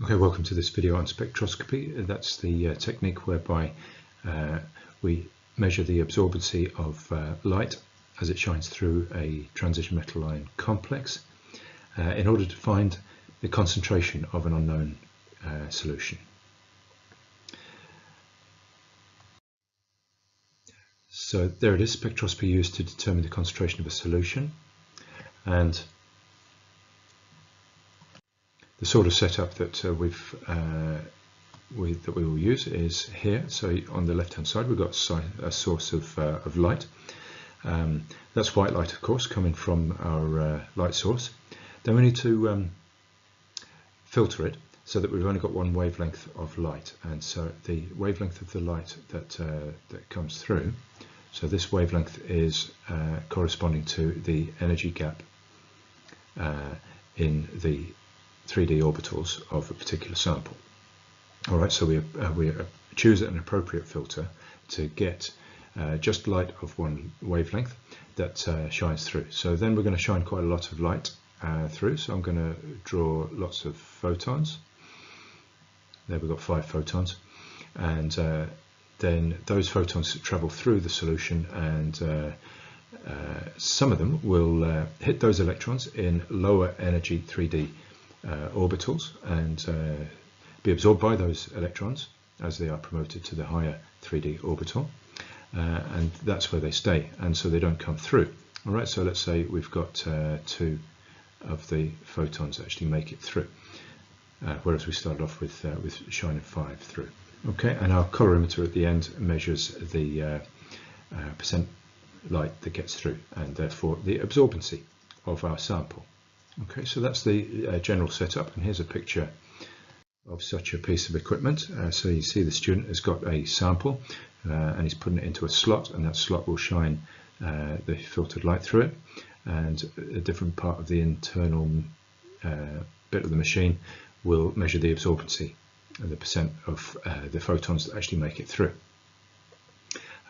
Okay, welcome to this video on spectroscopy. That's the technique whereby we measure the absorbency of light as it shines through a transition metal ion complex in order to find the concentration of an unknown solution. So there it is, spectroscopy used to determine the concentration of a solution, and the sort of setup that we will use is here. So on the left hand side we've got a source of light. That's white light, of course, coming from our light source. Then we need to filter it so that we've only got one wavelength of light, and so the wavelength of the light that comes through, so this wavelength is corresponding to the energy gap in the 3D orbitals of a particular sample. All right, so we choose an appropriate filter to get just light of one wavelength that shines through. So then we're going to shine quite a lot of light through. So I'm going to draw lots of photons. There we've got 5 photons, and then those photons travel through the solution, and some of them will hit those electrons in lower energy 3D orbitals and be absorbed by those electrons as they are promoted to the higher 3D orbital, and that's where they stay, and so they don't come through. All right, so let's say we've got 2 of the photons actually make it through, whereas we started off with shining 5 through. Okay, and our colorimeter at the end measures the percent light that gets through, and therefore the absorbency of our sample. Okay, so that's the general setup, and here's a picture of such a piece of equipment. So you see the student has got a sample and he's putting it into a slot, and that slot will shine the filtered light through it, and a different part of the internal bit of the machine will measure the absorbency, the percent of the photons that actually make it through.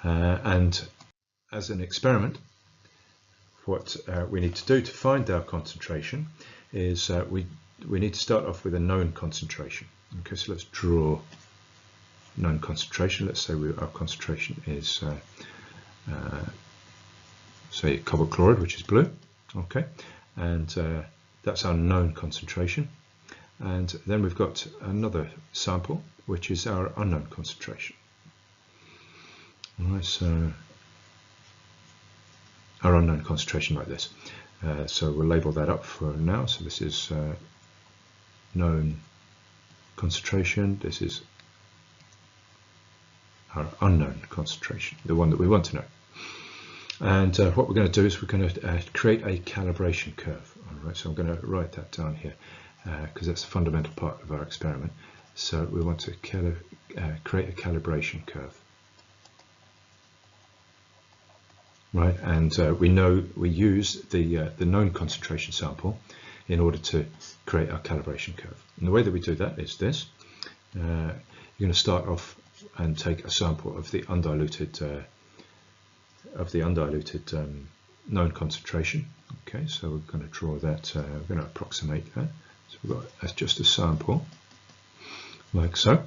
And as an experiment, what we need to do to find our concentration is we need to start off with a known concentration. Okay, so let's draw known concentration. Let's say our concentration is say cobalt chloride, which is blue. Okay, and that's our known concentration. And then we've got another sample, which is our unknown concentration. All right, so our unknown concentration like this. So we'll label that up for now. So this is known concentration. This is our unknown concentration, the one that we want to know. And what we're going to do is we're going to create a calibration curve. All right, so I'm going to write that down here because that's a fundamental part of our experiment. So we want to create a calibration curve. Right, and we use the known concentration sample in order to create our calibration curve. And the way that we do that is this: you're going to start off and take a sample of the undiluted known concentration. Okay, so we're going to draw that. We're going to approximate that. So we've got just a sample like so,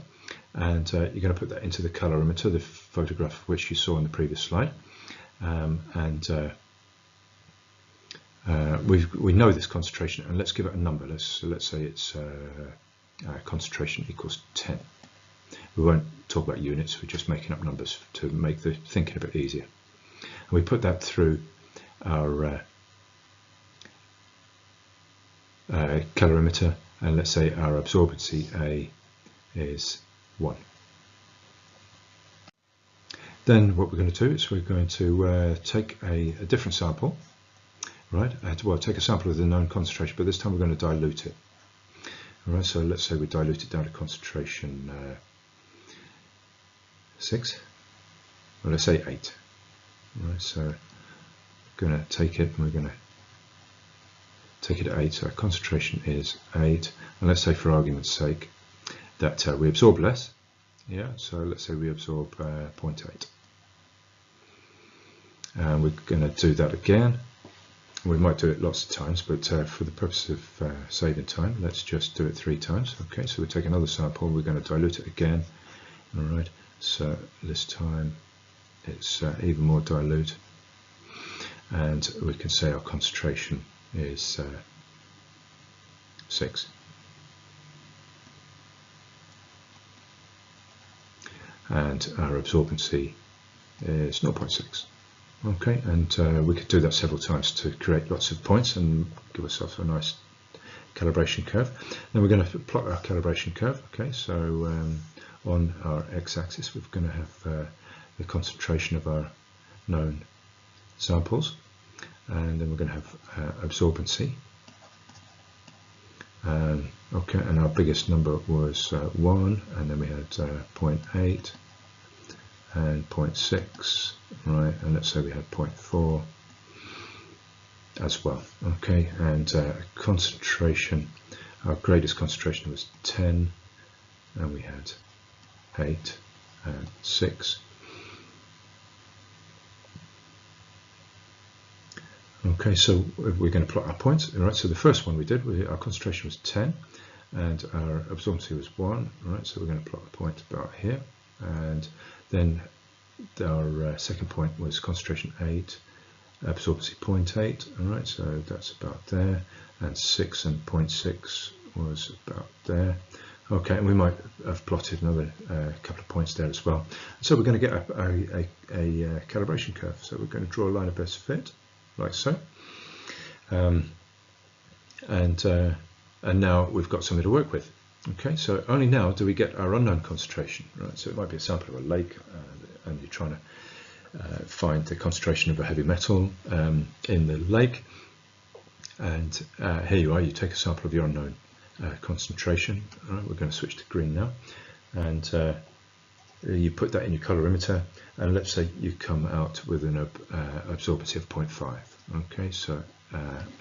and you're going to put that into the colorimeter, the photograph of which you saw in the previous slide. We know this concentration, and let's give it a number. Let's say it's concentration equals 10. We won't talk about units, we're just making up numbers to make the thinking a bit easier. And we put that through our colorimeter, and let's say our absorbency A is 1. Then what we're going to do is we're going to take a different sample, right? Well, take a sample of the known concentration, but this time we're going to dilute it. All right, so let's say we dilute it down to concentration 6, or let's say 8. All right, so we're going to take it, and we're going to take it at 8. So our concentration is 8, and let's say, for argument's sake, that we absorb less. Yeah, so let's say we absorb 0.8. And we're going to do that again, We might do it lots of times, but for the purpose of saving time, let's just do it 3 times. Okay, so we take another sample, we're going to dilute it again. All right, so this time it's even more dilute, and we can say our concentration is 6. And our absorbency is 0.6. Okay, and we could do that several times to create lots of points and give ourselves a nice calibration curve. Now we're going to plot our calibration curve. Okay, so on our x-axis we're going to have the concentration of our known samples, and then we're going to have absorbency. Okay, and our biggest number was 1, and then we had 0.8 and 0.6, right, and let's say we had 0.4 as well. Okay, and concentration, our greatest concentration was 10, and we had 8 and 6. Okay, so we're going to plot our points. All right, so the first one we did, our concentration was 10 and our absorbency was 1. Right, so we're going to plot a point about here, and then our second point was concentration 8, absorbency 0.8. All right, so that's about there, and 6 and 0.6 was about there. Okay, and we might have plotted another couple of points there as well. So we're going to get a calibration curve. So we're going to draw a line of best fit, like so, and now we've got something to work with. Okay, so only now do we get our unknown concentration, right? So it might be a sample of a lake, and you're trying to find the concentration of a heavy metal in the lake, and here you are, you take a sample of your unknown concentration. All right, we're going to switch to green now, and you put that in your colorimeter, and let's say you come out with an absorbency of 0.5. Okay, so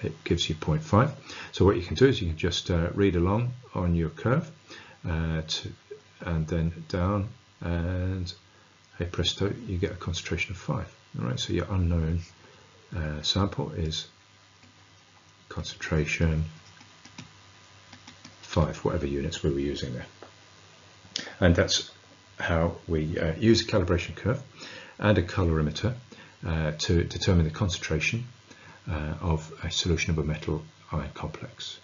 it gives you 0.5. So what you can do is you can just read along on your curve, and then down, and hey presto, you get a concentration of 5. All right, so your unknown sample is concentration 5, whatever units we were using there. And that's how we use a calibration curve and a colorimeter to determine the concentration of a solution of a metal ion complex.